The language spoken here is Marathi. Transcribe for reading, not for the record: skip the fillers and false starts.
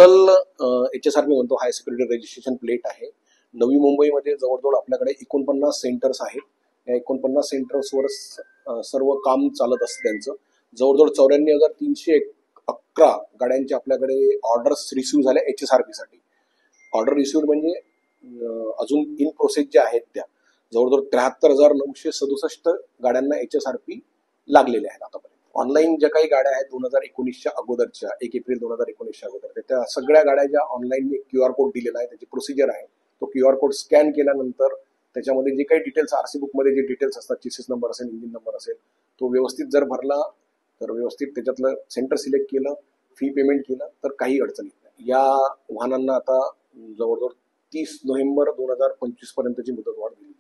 टोटल HSRP म्हणतो हाय सिक्युरिटी रजिस्ट्रेशन प्लेट आहे. नवी मुंबईमध्ये जवळजवळ आपल्याकडे 49 सेंटर्स आहेत. या 49 सेंटर्सवर सर्व काम चालत असतं त्यांचं. जवळजवळ 94,311 गाड्यांचे आपल्याकडे ऑर्डर्स रिसिव्ह झाल्या HSRP साठी. ऑर्डर रिसिव्ह म्हणजे अजून इन प्रोसेस ज्या आहेत त्या जवळजवळ 73,967 गाड्यांना HSRP लागलेले आहेत आतापर्यंत. ऑनलाईन ज्या काही गाड्या आहेत 2019च्या अगोदरच्या 1 एप्रिल 2019च्या अगोदर त्या सगळ्या गाड्या ज्या ऑनलाईन QR कोड दिलेला आहे त्याची प्रोसिजर आहे. तो QR कोड स्कॅन केल्यानंतर त्याच्यामध्ये जे काही डिटेल्स RC बुकमध्ये जे डिटेल्स असतात, चेसिस नंबर असेल, इंजिन नंबर असेल, तो व्यवस्थित जर भरला तर व्यवस्थित त्याच्यातलं सेंटर सिलेक्ट केलं, फी पेमेंट केलं तर काही अडचण येत नाही. या वाहनांना आता जवळजवळ 30 नोव्हेंबर 2025 पर्यंतची मुदतवाढ दिली.